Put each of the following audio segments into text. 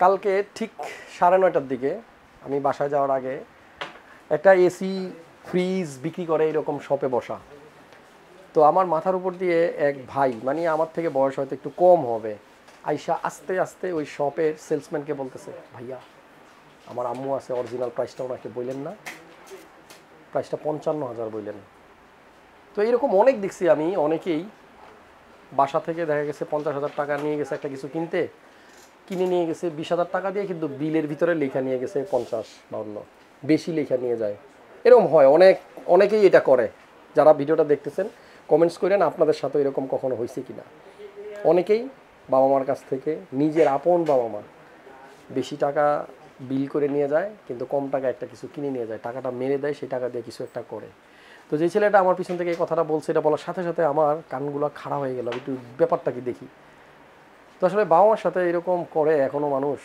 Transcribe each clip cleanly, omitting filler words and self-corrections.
কালকে ঠিক 9:30টার দিকে আমি বাসায় যাওয়ার আগে একটা এসি ফ্রিজ বিক্রি করে এরকম শপে বসা। তো আমার মাথার উপর দিয়ে এক ভাই, মানে আমার থেকে বয়স হয়তো একটু কম হবে, আইসা আস্তে আস্তে ওই শপের সেলসম্যানকে বলতেছে, ভাইয়া আমার আম্মু আছে, অরিজিনাল প্রাইসটা ওনাকে বললেন না, প্রাইসটা 55,000 বললেন। তো এরকম অনেক দেখছি আমি, অনেকেই বাসা থেকে দেখা গেছে 50,000 টাকা নিয়ে গেছে একটা কিছু কিনে নিয়ে গেছে 20,000 টাকা দিয়ে, কিন্তু বিলের ভিতরে লেখা নিয়ে গেছে 50-52, বেশি লেখা নিয়ে যায়। এরকম হয়, অনেকেই এটা করে। যারা ভিডিওটা দেখতেছেন কমেন্টস করেন আপনাদের সাথে এরকম কখনো হয়েছে কিনা। অনেকেই বাবা মার কাছ থেকে, নিজের আপন বাবা মা বেশি টাকা বিল করে নিয়ে যায়, কিন্তু কম টাকা একটা কিছু কিনে নিয়ে যায়, টাকাটা মেরে দেয়, সেই টাকা দিয়ে কিছু একটা করে। তো যে ছেলেটা আমার পিছন থেকে এই কথাটা বলছে, এটা বলার সাথে সাথে আমার কানগুলো খাড়া হয়ে গেল, একটু ব্যাপারটা কি দেখি। তো আসলে বাবা মার সাথে এরকম করে এখনও মানুষ।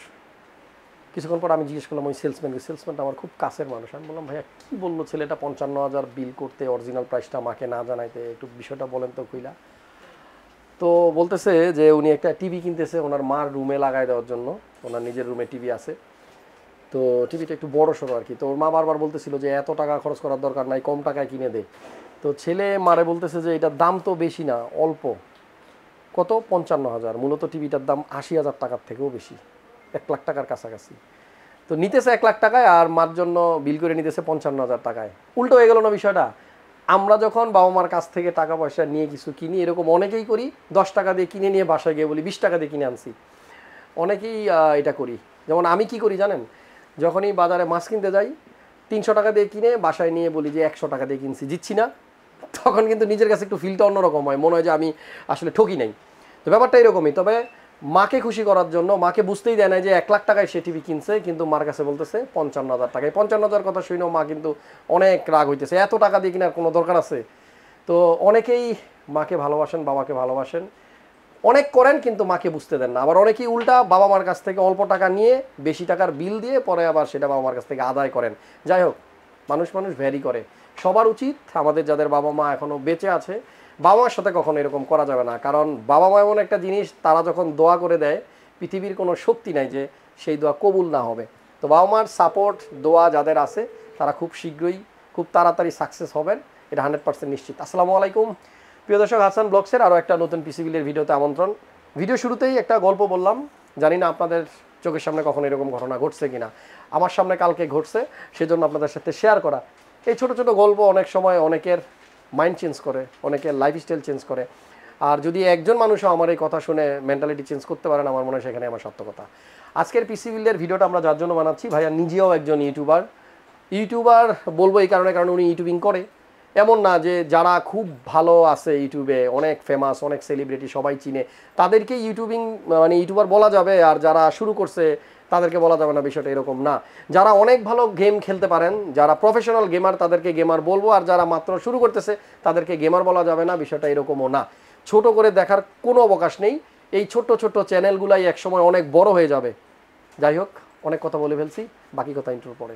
কিছুক্ষণ পর আমি জিজ্ঞেস করলাম ওই সেলসম্যানটা আমার খুব কাছের মানুষ। আমি বললাম, ভাইয়া কী বললো ছেলেটা 55,000 বিল করতে, অরিজিনাল প্রাইসটা মাকে না জানাইতে, একটু বিষয়টা বলেন তো কইলা। তো বলতেছে যে উনি একটা টিভি কিনতেছে ওনার মার রুমে লাগাই দেওয়ার জন্য, ওনার নিজের রুমে টিভি আছে। তো টিভিটা একটু বড় সড়ো আর কি। তো ওর মা বারবার বলতেছিল যে এত টাকা খরচ করার দরকার নাই, কম টাকায় কিনে দে। তো ছেলে মারে বলতেছে যে এটার দাম তো বেশি না, অল্প। কত? 55,000। মূলত টিভিটার দাম 80,000 টাকার থেকেও বেশি, 1 লাখ টাকার কাছাকাছি। তো নিতেছে 1 লাখ টাকায়, আর মার জন্য বিল করে নিতেছে 55,000 টাকায়। উল্টো হয়ে গেল না বিষয়টা? আমরা যখন বাবা মার কাছ থেকে টাকা পয়সা নিয়ে কিছু কিনি, এরকম অনেকেই করি, 10 টাকা দিয়ে কিনে নিয়ে বাসায় গিয়ে বলি 20 টাকা দিয়ে কিনে আনছি। অনেকেই এটা করি। যেমন আমি কি করি জানেন? যখনই বাজারে মাছ কিনতে যাই, 300 টাকা দিয়ে কিনে বাসায় নিয়ে বলি যে 100 টাকা দিয়ে কিনছি, জিতছি না? তখন কিন্তু নিজের কাছে একটু ফিলটা অন্যরকম হয়, মনে হয় যে আমি আসলে ঠকি নাই। তো ব্যাপারটা এরকমই। তবে মাকে খুশি করার জন্য, মাকে বুঝতেই দেয় না যে 1 লাখ টাকায় সে টিভি কিনছে, কিন্তু মার কাছে বলতেছে 55,000 টাকায়। 55,000 কথা শুনেও মা কিন্তু অনেক রাগ হইতেছে, এত টাকা দিয়ে কেনার কোনো দরকার আছে? তো অনেকেই মাকে ভালোবাসেন, বাবাকে ভালোবাসেন, অনেক করেন, কিন্তু মাকে বুঝতে দেন না। আবার অনেকেই উল্টা বাবা মার কাছ থেকে অল্প টাকা নিয়ে বেশি টাকার বিল দিয়ে পরে আবার সেটা বাবা মার কাছ থেকে আদায় করেন। যাই হোক, মানুষ ভ্যারি করে। সবার উচিত, আমাদের যাদের বাবা মা এখনও বেঁচে আছে, বাবা মার সাথে কখনো এরকম করা যাবে না। কারণ বাবা মা এমন একটা জিনিস, তারা যখন দোয়া করে দেয়, পৃথিবীর কোনো শক্তি নাই যে সেই দোয়া কবুল না হবে। তো বাবা মার সাপোর্ট, দোয়া যাদের আছে, তারা খুব শীঘ্রই, খুব তাড়াতাড়ি সাকসেস হবেন, এটা 100% নিশ্চিত। আসসালামু আলাইকুম প্রিয় দর্শক, হাসান ব্লগসের আরও একটা নতুন পিসি বিলের ভিডিওতে আমন্ত্রণ। ভিডিও শুরুতেই একটা গল্প বললাম, জানি না আপনাদের চোখের সামনে কখনো এরকম ঘটনা ঘটছে কিনা। আমার সামনে কালকে ঘটছে, সেজন্য আপনাদের সাথে শেয়ার করা। এই ছোট ছোট গল্প অনেক সময় অনেকের মাইন্ড চেঞ্জ করে, অনেকের লাইফস্টাইল চেঞ্জ করে। আর যদি একজন মানুষও আমার এই কথা শুনে মেন্টালিটি চেঞ্জ করতে পারেন, আমার মনে হয় সেখানে আমার সার্থকতা। আজকের পিসি বিলের ভিডিওটা আমরা যার জন্য বানাচ্ছি, ভাইয়া নিজেও একজন ইউটিউবার বলবো এই কারণে উনি ইউটিউবিং করে। এমন না যে যারা খুব ভালো আছে ইউটিউবে, অনেক ফেমাস, অনেক সেলিব্রিটি, সবাই চিনে, তাদেরকে ইউটিউবার বলা যাবে, আর যারা শুরু করছে তাদেরকে বলা যাবে না, বিষয়টা এরকম না। যারা অনেক ভালো গেম খেলতে পারেন, যারা প্রফেশনাল গেমার, তাদেরকে গেমার বলবো, আর যারা মাত্র শুরু করতেছে তাদেরকে গেমার বলা যাবে না, বিষয়টা এরকমও না। ছোট করে দেখার কোনো অবকাশ নেই। এই ছোট্ট ছোট্ট চ্যানেলগুলাই একসময় অনেক বড় হয়ে যাবে। যাই হোক, অনেক কথা বলে ফেলছি, বাকি কথা ইন্ট্রোর পরে।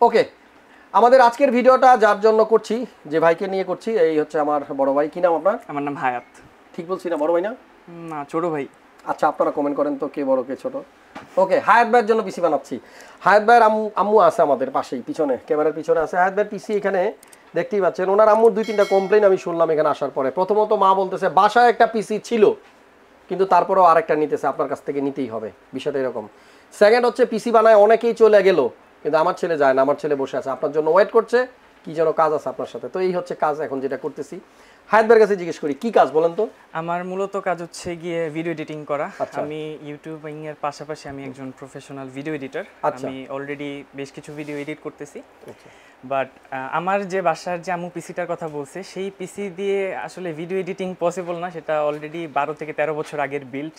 ওকে, আমাদের আজকের ভিডিওটা যার জন্য করছি, যে ভাইকে নিয়ে করছি, এই হচ্ছে আমার বড় ভাই। কি নাম আপনার? আমার নাম হায়াত। ঠিক বলছি না? বড় ভাই না? না, ছোট ভাই। আচ্ছা, আপনারা কমেন্ট করেন তো কে বড় কে ছোট। ওকে, হায়াত ভাইয়ের জন্য পিসি বানাচ্ছি। হায়াত ভাইয়ের আম্মু আছে আমাদের পাশেই, পিছনে, ক্যামেরার পিছনে আছে হায়াত ভাইয়ের পিসি। এখানে দেখতেই পাচ্ছেন, ওনার আম্মুর 2-3টা কমপ্লেন আমি শুনলাম এখানে আসার পরে। প্রথমত মা বলতেছে বাসায় একটা পিসি ছিল, কিন্তু তারপরেও আরেকটা নিতেছে, আপনার কাছ থেকে নিতেই হবে, বিষয়টা এরকম। সেকেন্ড হচ্ছে পিসি বানায় অনেকেই চলে গেল, কিন্তু আমার ছেলে যায় না, আমার ছেলে বসে আছে, আপনার জন্য ওয়েট করছে, কি যেন কাজ আছে আপনার সাথে। তো এই হচ্ছে কাজ এখন যেটা করতেছি। হায়াত ভাইয়ের কাছে জিজ্ঞেস করি, কি কাজ বলেন তো? আমার মূলত কাজ হচ্ছে গিয়ে ভিডিও এডিটিং করা। আমি ইউটিউবিং এর পাশাপাশি আমি একজন প্রফেশনাল ভিডিও এডিটর। আমি অলরেডি বেশ কিছু ভিডিও এডিট করতেছি। বাট আমার যে বাসার যে আম্মু পিসিটার কথা বলছে, সেই পিসি দিয়ে আসলে ভিডিও এডিটিং পসিবল না। সেটা অলরেডি 12 থেকে 13 বছর আগের বিল্ড,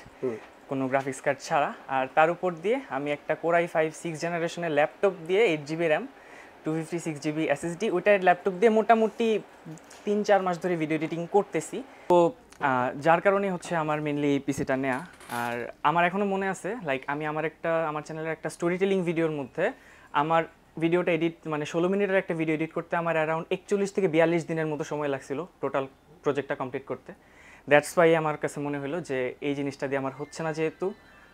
কোনো গ্রাফিক্স কার্ড ছাড়া। আর তার উপর দিয়ে আমি একটা Core i5 6th জেনারেশনের ল্যাপটপ দিয়ে 8GB র্যাম, 256GB SSD, ওইটার ল্যাপটপ দিয়ে মোটামুটি 3-4 মাস ধরে ভিডিও এডিটিং করতেছি। তো যার কারণে হচ্ছে আমার মেনলি এই পিসিটা নেওয়া। আর আমার এখনও মনে আছে, লাইক আমি আমার চ্যানেলের একটা স্টোরি টেলিং ভিডিওর মধ্যে আমার ভিডিওটা এডিট, মানে 16 মিনিটের একটা ভিডিও এডিট করতে আমার অ্যারাউন্ড 41 থেকে 42 দিনের মতো সময় লাগছিল টোটাল প্রজেক্টটা কমপ্লিট করতে। দ্যাটস ওয়াই আমার কাছে মনে হলো যে এই জিনিসটা দিয়ে আমার হচ্ছে না যেহেতু,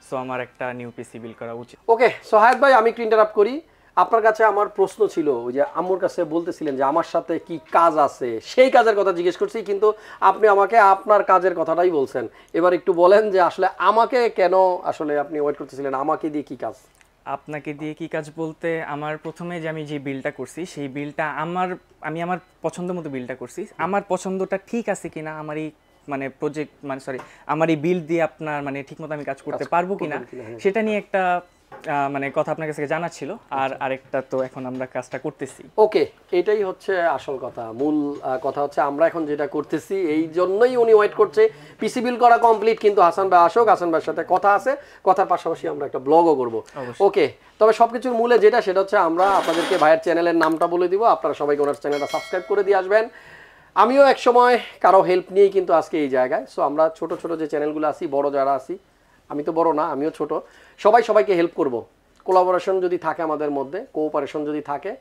সো আমার একটা নিউ পিসি বিল্ড করা উচিত। ওকে, সো হায়াত ভাই আমি একটু ইন্টারাপ্ট করি। আপনার কাছে আমার প্রশ্ন ছিল, ওই যে আম্মুর কাছে বলতেছিলেন যে আমার সাথে কি কাজ আছে, সেই কাজের কথা জিজ্ঞেস করছি, কিন্তু আপনি আমাকে আপনার কাজের কথাটাই বলছেন। এবার একটু বলেন যে আসলে আমাকে কেন আসলে আপনি ওয়েট করতেছিলেন, আমাকে দিয়ে কি কাজ? আপনাকে দিয়ে কি কাজ বলতে, আমার প্রথমে যে আমি যে বিলটা করছি সেই বিলটা আমি আমার পছন্দ মতো বিলটা করছি। আমার পছন্দটা ঠিক আছে কিনা, আমার এই মানে প্রজেক্ট মানে সরি আমার এই বিল দিয়ে আপনার মানে ঠিকমতো আমি কাজ করতে পারবো কিনা সেটা নিয়ে একটা মানে কথা আপনার কাছে জানা ছিল। আর আরেকটা তো এখন আমরা কাজটা করতেছি। ওকে, এটাই হচ্ছে আসল কথা, মূল কথা হচ্ছে আমরা এখন যেটা করতেছি এই জন্যই উনি ওয়েট করছে। পিসি বিল করা কমপ্লিট, কিন্তু হাসান ভাই আসুক, হাসান ভাইয়ের সাথে কথা আছে, কথার পাশাপাশি আমরা একটা ব্লগও করব। ওকে, তবে সবকিছুর মূলে যেটা সেটা হচ্ছে আমরা আপনাদেরকে ভাইয়ের চ্যানেলের নামটা বলে দিব, আপনারা সবাইকে ওনার চ্যানেলটা সাবস্ক্রাইব করে দিয়ে আসবেন। আমিও এক সময় কারো হেল্প নিয়েই কিন্তু আজকে এই জায়গায়। সো আমরা ছোট ছোট যে চ্যানেলগুলো আছি, বড় যারা আছি, আমি তো বড় না, আমিও ছোট, সবাইকে হেল্প করব। কোলাবোরেশন যদি থাকে আমাদের মধ্যে, কোঅপারেশন যদি থাকে,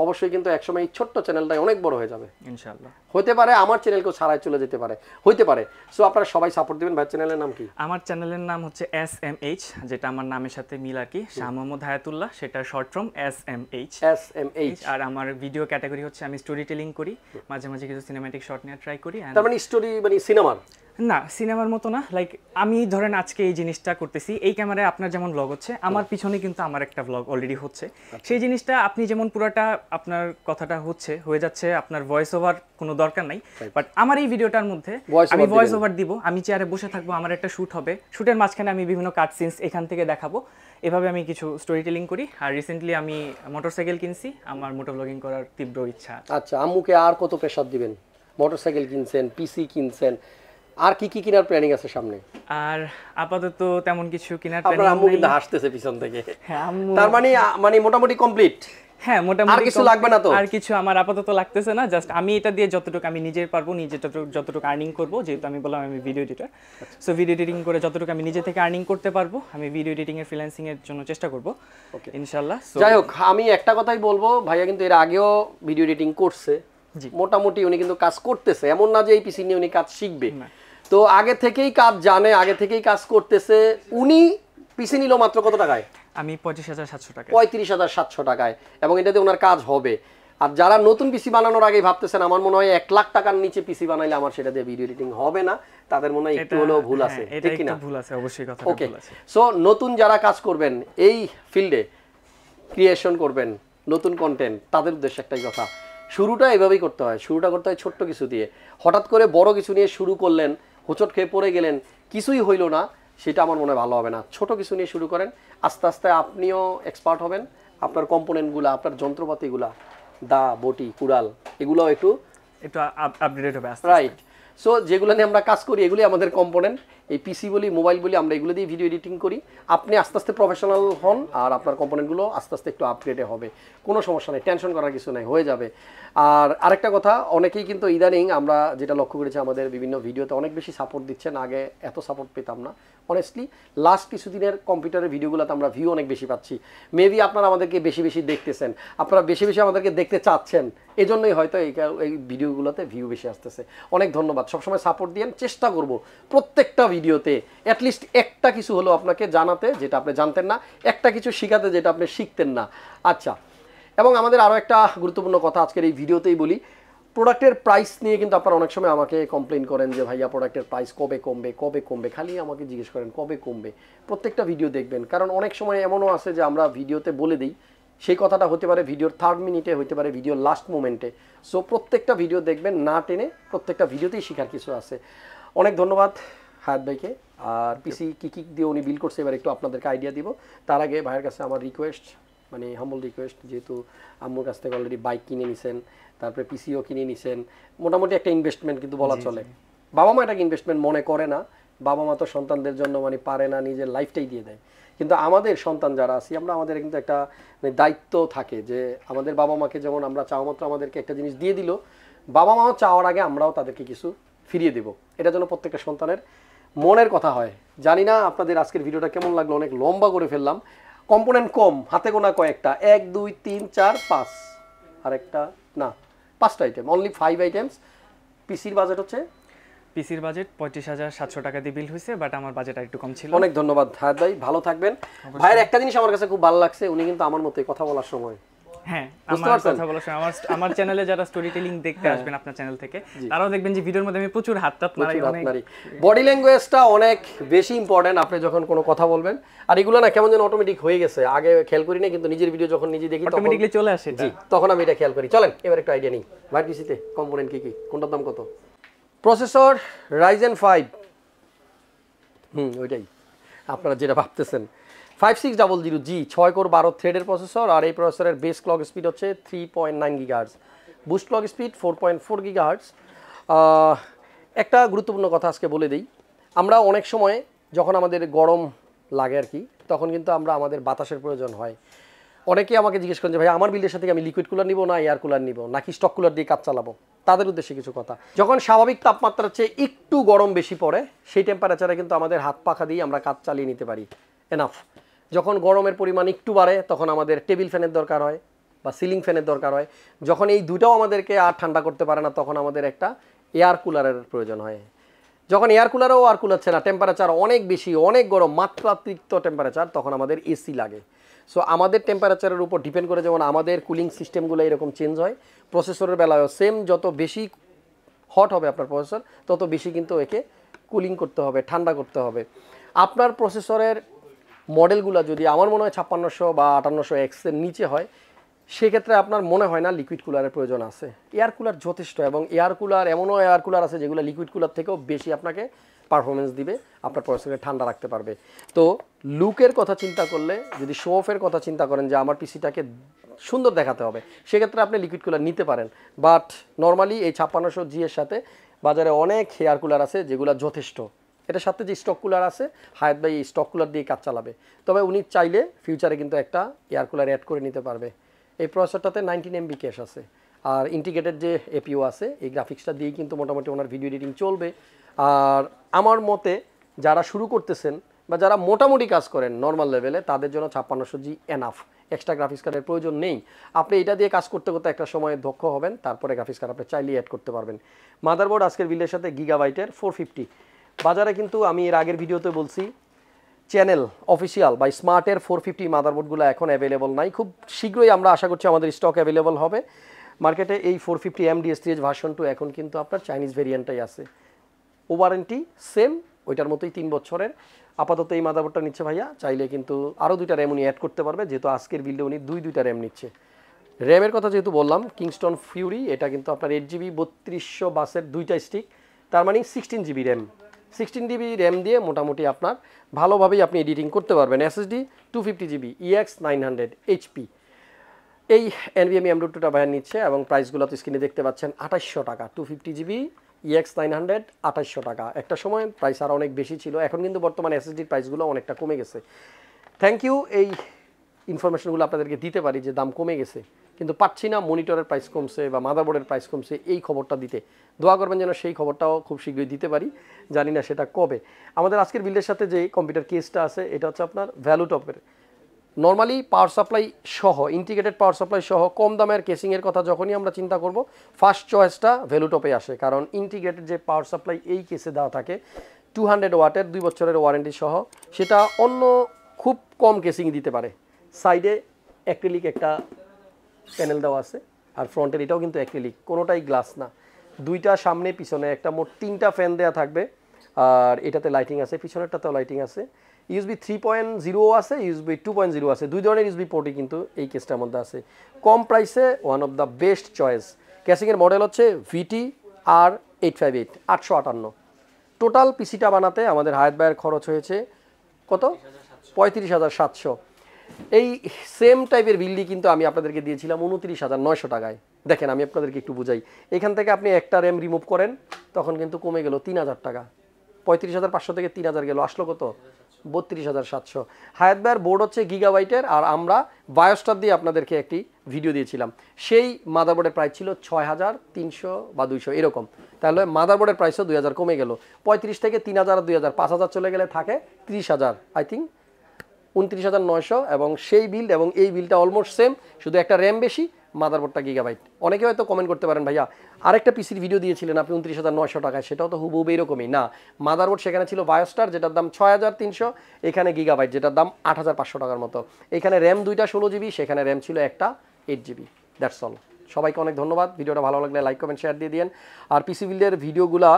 অবশ্যই কিন্তু একসময় এই ছোট্ট চ্যানেলটাই অনেক বড় হয়ে যাবে ইনশাআল্লাহ। হতে পারে আমার চ্যানেলকেও ছাড়াই চলে যেতে পারে, হইতে পারে। সো আপনারা সবাই সাপোর্ট দিবেন। ভাই চ্যানেলের নাম কি? আমার চ্যানেলের নাম হচ্ছে SMH, যেটা আমার নামের সাথে মিল আর কি, শাহ মোহাম্মদ হায়াতুল্লাহ, সেটা শর্ট ফর্ম SMH। আর আমার ভিডিও ক্যাটাগরি হচ্ছে আমি স্টোরি টেলিং করি, মাঝে মাঝে কিছু সিনেম্যাটিক শট নিয়ে ট্রাই করি। তার মানে স্টোরি মানে সিনেমার না, সিনেমার মতো না, লাইক আমি ধরেন আজকে এই জিনিসটা করতেছি, এই ক্যামেরায় আপনার যেমন ব্লগ হচ্ছে, আমার পিছনে কিন্তু আমার একটা ব্লগ অলরেডি হচ্ছে। সেই জিনিসটা আপনি যেমন পুরোটা আপনার কথাটা হয়ে যাচ্ছে, আপনার ভয়েস ওভার কোনো দরকার নাই, বাট আমার এই ভিডিওটার মধ্যে আমি ভয়েস ওভার দিব, আমি চেয়ারে বসে থাকবো, আমার একটা শ্যুট হবে, শ্যুটের মাঝখানে আমি বিভিন্ন কাট সিনস এখান থেকে দেখাবো, এভাবে আমি কিছু স্টোরি টেলিং করি। আর রিসেন্টলি আমি মোটরসাইকেল কিনছি, আমার মোটর ব্লগিং করার তীব্র ইচ্ছা। আচ্ছা, আম্মুকে আর কত প্রেসার দিবেন? মোটরসাইকেল কিনছেন, পিসি কিনছেন, আর কি কি কেনার প্ল্যানিং আছে সামনে? আর আপাতত তেমন কিছু কেনার প্ল্যানিং আপনার আম্মু কিন্তু হাসতেছে পিছন থেকে। হ্যাঁ, আম্মু তার মানে মোটামুটি কমপ্লিট। হ্যাঁ, মোটামুটি। আর কিছু লাগবে না তো? আর কিছু আমার আপাতত লাগতেছে না, জাস্ট আমি এটা দিয়ে যতটুকু আমি নিজে পারবো, যতটুকু আর্নিং করব, যেহেতু আমি বললাম আমি video editor, so video editing করে যতটুকু আমি নিজে থেকে আর্নিং করতে পারবো, আমি ভিডিও এডিটিং এর ফ্রিল্যান্সিং এর জন্য চেষ্টা করব ইনশাআল্লাহ। যাই হোক, আমি একটা কথাই বলবো, ভাইয়া কিন্তু এর আগেও ভিডিও এডিটিং করছে, মোটামুটি উনি কিন্তু কাজ করতেছে, এমন না যে এই পিসি নিয়ে উনি কাজ শিখবে। তো আগে থেকেই কাজ জানে, আগে থেকেই কাজ করতেছে। উনি পিসি নিল মাত্র কত টাকায়? আমি 35,700 টাকায়। 35,700 টাকায়, এবং এটাতে ওনার কাজ হবে। আর যারা নতুন পিসি বানানোর আগে ভাবতেছেন আমার মনে হয় 1 লাখ টাকার নিচে পিসি বানাইলে আমার সেটা দিয়ে ভিডিও এডিটিং হবে না, তাদের মনে হয় একটু হলেও ভুল আছে, ঠিক কি না? ভুল আছে, অবশ্যই কথা ভুল আছে। সো নতুন যারা কাজ করবেন এই ফিল্ডে, ক্রিয়েশন করবেন নতুন কন্টেন্ট, তাদের উদ্দেশ্যে একটাই কথা, শুরুটা এভাবেই করতে হয়। শুরুটা করতে হয় ছোট্ট কিছু দিয়ে। হঠাৎ করে বড় কিছু নিয়ে শুরু করলেন, হোঁচট খেয়ে পড়ে গেলেন, কিছুই হইল না, সেটা আমার মনে ভালো হবে না। ছোট কিছু নিয়ে শুরু করেন, আস্তে আস্তে আপনিও এক্সপার্ট হবেন। আপনার কম্পোনেন্টগুলো, আপনার যন্ত্রপাতিগুলা, দা, বটি, কুড়াল, এগুলোও একটু আপডেট হবে, রাইট। সো যেগুলো নিয়ে আমরা কাজ করি এগুলি আমাদের কম্পোনেন্ট। এই পিসি বলি, মোবাইল বলি, আমরা এগুলো দিয়ে ভিডিও এডিটিং করি। আপনি আস্তে আস্তে প্রফেশনাল হন, আর আপনার কম্পোনেন্টগুলো আস্তে আস্তে একটু আপগ্রেডে হবে, কোনো সমস্যা নেই, টেনশন করার কিছু নেই, হয়ে যাবে। আর আরেকটা কথা, অনেকেই কিন্তু ইদানিং আমরা যেটা লক্ষ্য করেছি, আমাদের বিভিন্ন ভিডিওতে অনেক বেশি সাপোর্ট দিচ্ছেন, আগে এত সাপোর্ট পেতাম না অনেস্টলি। লাস্ট কিছুদিনের কম্পিউটারের ভিডিওগুলোতে আমরা ভিউ অনেক বেশি পাচ্ছি। মেবি আপনারা আমাদেরকে বেশি বেশি দেখতেছেন, আপনারা বেশি বেশি আমাদেরকে দেখতে চাচ্ছেন, এজন্যই হয়তো এই ভিডিওগুলোতে ভিউ বেশি আসতেছে। অনেক ধন্যবাদ, সবসময় সাপোর্ট দিয়েন। চেষ্টা করব প্রত্যেকটা ভিডিওতে অ্যাটলিস্ট একটা কিছু হলো আপনাকে জানাতে যেটা আপনি জানতেন না, একটা কিছু শেখাতে যেটা আপনি শিখতেন না। আচ্ছা, এবং আমাদের আরও একটা গুরুত্বপূর্ণ কথা আজকের এই ভিডিওতেই বলি, প্রোডাক্টের প্রাইস নিয়ে কিন্তু আপনারা অনেক সময় আমাকে কমপ্লেন করেন যে ভাইয়া প্রোডাক্টের প্রাইস কবে কমবে, খালি আমাকে জিজ্ঞেস করেন কবে কমবে। প্রত্যেকটা ভিডিও দেখবেন, কারণ অনেক সময় এমনও আছে যে আমরা ভিডিওতে বলে দিই, সেই কথাটা হতে পারে ভিডিওর 3rd মিনিটে, হতে পারে ভিডিওর লাস্ট মোমেন্টে। সো প্রত্যেকটা ভিডিও দেখবেন, না টেনে, প্রত্যেকটা ভিডিওতেই শেখার কিছু আছে। অনেক ধন্যবাদ হায়াত ভাইকে। আর পিসি কী দিয়ে উনি বিল করছে এবার একটু আপনাদেরকে আইডিয়া দিব। তার আগে ভাইয়ের কাছে আমার রিকোয়েস্ট, মানে হাম্বল রিকোয়েস্ট, যেহেতু আম্মুর কাছ থেকে অলরেডি বাইক কিনে নিছেন, তারপরে পিসিও কিনে নিছেন, মোটামুটি একটা ইনভেস্টমেন্ট কিন্তু বলা চলে। বাবা মা এটাকে ইনভেস্টমেন্ট মনে করে না, বাবা মা তো সন্তানদের জন্য মানে পারে না, নিজের লাইফটাই দিয়ে দেয়। কিন্তু আমাদের সন্তান যারা আছি আমরা, আমাদের কিন্তু একটা দায়িত্ব থাকে যে আমাদের বাবা মাকে যেমন আমরা চাওয়া মাত্র আমাদেরকে একটা জিনিস দিয়ে দিল, বাবা মাও চাওয়ার আগে আমরাও তাদেরকে কিছু ফিরিয়ে দেব। এটা যেন প্রত্যেকটা সন্তানের মনের কথা হয়। জানি না আপনাদের আজকের ভিডিওটা কেমন লাগলো, অনেক লম্বা করে ফেললাম, কম্পোনেন্ট কম, হাতে গোনা কয়েকটা, 1 2 3 4 5, আর একটা না 5টা আইটেম, অনলি 5 আইটেমস। পিসির বাজেট হচ্ছে পিসির বাজেট 35,700 টাকা দিয়ে বিল হয়েছে, বাট আমার বাজেট একটু কম ছিল। অনেক ধন্যবাদ হায়াত ভাই, ভালো থাকবেন। ভাইয়ের একটা জিনিস আমার কাছে খুব ভালো লাগছে, উনি কিন্তু আমার মতোই কথা বলার সময়, হ্যাঁ আমার কথা বলার সময় আমার চ্যানেলে যারা স্টোরি টেলিং দেখতে আসবেন আপনার চ্যানেল থেকে, তারাও দেখবেন যে ভিডিওর মধ্যে আমি প্রচুর হাত নাড়াই, অনেক বডি ল্যাঙ্গুয়েজটা অনেক বেশি ইম্পর্টেন্ট আপনি যখন কোনো কথা বলবেন। আর এগুলো না কেমন যেন অটোমেটিক হয়ে গেছে, আগে খেয়াল করি না, কিন্তু নিজের ভিডিও যখন নিজে দেখি অটোমেটিক্যালি চলে আসে, জি তখন আমি এটা খেয়াল করি। চলেন এবার একটা আইডিয়া নিই, ভাই পিসিতে কম্পোনেন্ট কি কি, কোনটার দাম কত? প্রসেসর Ryzen 5, ওইটাই আপনারা যেটা ভাবতেছেন, 5600G 6 কোর 12 থ্রেডের প্রসেসর। আর এই প্রসেসরের বেস ক্লক স্পিড হচ্ছে 3.9 gigahertz, boost clock speed 4.4 gigahertz. একটা গুরুত্বপূর্ণ কথা আজকে বলে দিই, আমরা অনেক সময় যখন আমাদের গরম লাগে আর কি, তখন কিন্তু আমরা আমাদের বাতাসের প্রয়োজন হয়। অনেকে আমাকে জিজ্ঞেস করেন যে ভাই আমার বিল্ডের সাথে আমি লিকুইড কুলার নিব না এয়ার কুলার নিব, নাকি স্টক কুলার দিয়ে কাজ চালাবো? তাদের উদ্দেশ্যে কিছু কথা। যখন স্বাভাবিক তাপমাত্রার চেয়ে একটু গরম বেশি পড়ে, সেই টেম্পারেচারে কিন্তু আমাদের হাত পাখা দিয়ে আমরা কাজ চালিয়ে নিতে পারি, এনাফ। যখন গরমের পরিমাণ একটু বাড়ে, তখন আমাদের টেবিল ফ্যানের দরকার হয় বা সিলিং ফ্যানের দরকার হয়। যখন এই দুটাও আমাদেরকে আর ঠান্ডা করতে পারে না, তখন আমাদের একটা এয়ার কুলারের প্রয়োজন হয়। যখন এয়ার কুলারও আর কুলাচ্ছে না, টেম্পারেচার অনেক বেশি, অনেক গরম, মাত্রাতিরিক্ত টেম্পারেচার, তখন আমাদের এসি লাগে। সো আমাদের টেম্পারেচারের উপর ডিপেন্ড করে যেমন আমাদের কুলিং সিস্টেমগুলো এরকম চেঞ্জ হয়, প্রসেসরের বেলায়ও সেম। যত বেশি হট হবে আপনার প্রসেসর, তত বেশি কিন্তু একে কুলিং করতে হবে, ঠান্ডা করতে হবে। আপনার প্রসেসরের মডেলগুলো যদি আমার মনে হয় 5600 বা 5800X এর নিচে হয়, সেক্ষেত্রে আপনার মনে হয় না লিকুইড কুলারের প্রয়োজন আছে। এয়ার কুলার যথেষ্ট, এবং এয়ার কুলার এমনও এয়ার কুলার আছে যেগুলো লিকুইড কুলার থেকেও বেশি আপনাকে পারফরমেন্স দিবে, আপনার প্রসেসরকে ঠান্ডা রাখতে পারবে। তো লুকের কথা চিন্তা করলে, যদি শো অফের কথা চিন্তা করেন যে আমার পিসিটাকে সুন্দর দেখাতে হবে, সেক্ষেত্রে আপনি লিকুইড কুলার নিতে পারেন। বাট নর্মালি এই 5600G এর সাথে বাজারে অনেক এয়ার কুলার আছে যেগুলো যথেষ্ট। এটার সাথে যে স্টক কুলার আছে, হায়াত ভাই এই স্টক কুলার দিয়ে কাজ চালাবে, তবে উনি চাইলে ফিউচারে কিন্তু একটা এয়ার কুলার অ্যাড করে নিতে পারবে। এই প্রসেসরটাতে 19 MB ক্যাশ আছে, আর ইন্টিগ্রেটেড যে এপিইউ আছে, এই গ্রাফিক্সটা দিয়েই কিন্তু মোটামুটি ওনার ভিডিও এডিটিং চলবে। আর আমার মতে যারা শুরু করতেছেন বা যারা মোটামুটি কাজ করেন নর্মাল লেভেলে, তাদের জন্য 5600G এনাফ, এক্সট্রা গ্রাফিক্স কার্ডের প্রয়োজন নেই। আপনি এটা দিয়ে কাজ করতে করতে একটা সময় দক্ষ হবেন, তারপরে গ্রাফিক্স কার্ড আপনি চাইলেই অ্যাড করতে পারবেন। মাদারবোর্ড আজকের বিলের সাথে গিগাবাইটের 450। বাজারে কিন্তু আমি এর আগের ভিডিওতে বলছি, চ্যানেল অফিসিয়াল বা স্মার্টের 450 মাদারবোর্ডগুলো এখন অ্যাভেলেবল নাই। খুব শীঘ্রই আমরা আশা করছি আমাদের স্টক অ্যাভেলেবল হবে মার্কেটে। এই 450 AMD ভার্সন 2 এখন কিন্তু আপনার চাইনিজ ভেরিয়েন্টটাই আছে, ওয়ারেন্টি সেম ওইটার মতোই 3 বছরের। আপাতত এই মাদারবোর্ডটা নিচ্ছে ভাইয়া, চাইলে কিন্তু আরও 2টা র্যাম উনি অ্যাড করতে পারবে, যেহেতু আজকের বিল্ডে উনি 2টা র্যাম নিচ্ছে। র্যামের কথা যেহেতু বললাম, কিংস্টন ফিউরি, এটা কিন্তু আপনার 8GB 3200 বাসের 2টা স্টিক, তার মানে 16GB র্যাম। 16GB র্যাম দিয়ে মোটামুটি আপনার ভালোভাবেই আপনি এডিটিং করতে পারবেন। SSD 250GB EX 900 HP। এই NVMe M.2টা ভাইয়া নিচ্ছে, এবং প্রাইসগুলো তো স্ক্রিনে দেখতে পাচ্ছেন, 2800 টাকা। 250GB EX 900 2800 টাকা। একটা সময় প্রাইস আর অনেক বেশি ছিল, এখন কিন্তু বর্তমানে SSDর প্রাইসগুলো অনেকটা কমে গেছে। থ্যাংক ইউ, এই ইনফরমেশনগুলো আপনাদেরকে দিতে পারি যে দাম কমে গেছে, কিন্তু পাচ্ছি না মনিটরের প্রাইস কমছে বা মাদারবোর্ডের প্রাইস কমছে এই খবরটা দিতে। দোয়া করবেন যেন সেই খবরটাও খুব শীঘ্রই দিতে পারি, জানি না সেটা কবে। আমাদের আজকের বিল্ডের সাথে যে কম্পিউটার কেসটা আছে, এটা হচ্ছে আপনার ভ্যালুটপের। নর্মালি পাওয়ার সাপ্লাই সহ, ইন্টিগ্রেটেড পাওয়ার সাপ্লাই সহ কম দামের কেসিংয়ের কথা যখনই আমরা চিন্তা করব, ফার্স্ট চয়েসটা ভ্যালুটপে আসে। কারণ ইন্টিগ্রেটেড যে পাওয়ার সাপ্লাই এই কেসে দেওয়া থাকে 200 ওয়াটের 2 বছরের ওয়ারেন্টি সহ, সেটা অন্য খুব কম কেসিং দিতে পারে। সাইডে অ্যাক্রিলিক একটা প্যানেল দেওয়া আছে, আর ফ্রন্টের এটাও কিন্তু অ্যাক্রিলিক, কোনোটাই গ্লাস না। 2টা সামনে পিছনে, একটা মোট 3টা ফ্যান দেওয়া থাকবে, আর এটাতে লাইটিং আছে, পিছনেরটাতেও লাইটিং আছে। USB 3.0 আছে, USB 2.0 আছে, 2 ধরনের USB পোর্টই কিন্তু এই কেসটার মধ্যে আছে। কম প্রাইসে one of the best choice. ক্যাসিংয়ের মডেল হচ্ছে VT R858 858। টোটাল পিসিটা বানাতে আমাদের হায়াত ভাইয়ের খরচ হয়েছে কত? 35,700। এই সেম টাইপের বিলটি কিন্তু আমি আপনাদেরকে দিয়েছিলাম 29,900 টাকায়। দেখেন আমি আপনাদেরকে একটু বুঝাই, এখান থেকে আপনি একটা র্যাম রিমুভ করেন, তখন কিন্তু কমে গেল 3,000 টাকা। 35,500 থেকে 3,000 গেল, আসলো কত? 32,700। হায়াত ভাইয়ের বোর্ড হচ্ছে গিগাবাইটের, আর আমরা বায়োস্টার দিয়ে আপনাদেরকে একটি ভিডিও দিয়েছিলাম, সেই মাদারবোর্ডের প্রাইস ছিল 6,300 বা 200 এরকম। তাহলে মাদারবোর্ডের প্রাইসও 2,000 কমে গেল। 35 থেকে 3,000 আর 2,000 5,000 চলে গেলে থাকে 30,000, আই থিঙ্ক 29,900। এবং সেই বিল্ড এবং এই বিলটা অলমোস্ট সেম, শুধু একটা র্যাম বেশি, মাদারবোর্ডটা গিগাবাইট। অনেকে হয়তো কমেন্ট করতে পারেন ভাইয়া আরেকটা পিসির ভিডিও দিয়েছিলেন আপনি 29,900 টাকায়, সেটাও তো হুবহু এরকমই না। মাদারবোর্ড সেখানে ছিল বায়োস্টার যেটার দাম 6,300, এখানে গিগাবাইট যেটার দাম 8,500 টাকার মতো। এখানে র্যাম 2টা 16 জিবি, সেখানে র্যাম ছিল একটা 8 জিবি। That's all. সবাইকে অনেক ধন্যবাদ। ভিডিওটা ভালো লাগলে লাইক কমেন্ট শেয়ার দিয়ে দিন। আর পিসি বিল্ডের ভিডিওগুলা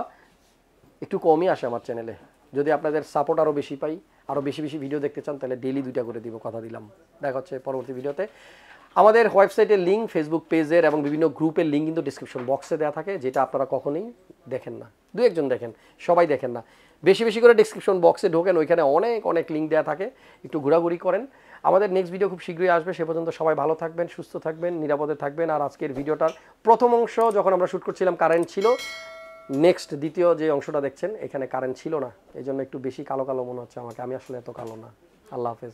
একটু কমই আসে আমার চ্যানেলে। যদি আপনাদের সাপোর্ট আরও বেশি পাই, আরও বেশি বেশি ভিডিও দেখতে চান, তাহলে ডেইলি 2টা করে দিব, কথা দিলাম। দেখা হচ্ছে পরবর্তী ভিডিওতে। আমাদের ওয়েবসাইটের লিঙ্ক, ফেসবুক পেজের এবং বিভিন্ন গ্রুপের লিঙ্ক কিন্তু ডিসক্রিপশন বক্সে দেওয়া থাকে, যেটা আপনারা কখনোই দেখেন না। 2-1 জন দেখেন, সবাই দেখেন না। বেশি বেশি করে ডিসক্রিপশন বক্সে ঢোকেন, ওইখানে অনেক অনেক লিঙ্ক দেওয়া থাকে, একটু ঘোরাঘুরি করেন। আমাদের নেক্সট ভিডিও খুব শীঘ্রই আসবে। সে পর্যন্ত সবাই ভালো থাকবেন, সুস্থ থাকবেন, নিরাপদে থাকবেন। আর আজকের ভিডিওটার প্রথম অংশ যখন আমরা শ্যুট করছিলাম কারেন্ট ছিল, নেক্সট দ্বিতীয় যে অংশটা দেখছেন এখানে কারেন্ট ছিল না, এই জন্য একটু বেশি কালো কালো মনে হচ্ছে আমাকে। আমি আসলে এত কালো না। আল্লাহ হাফেজ।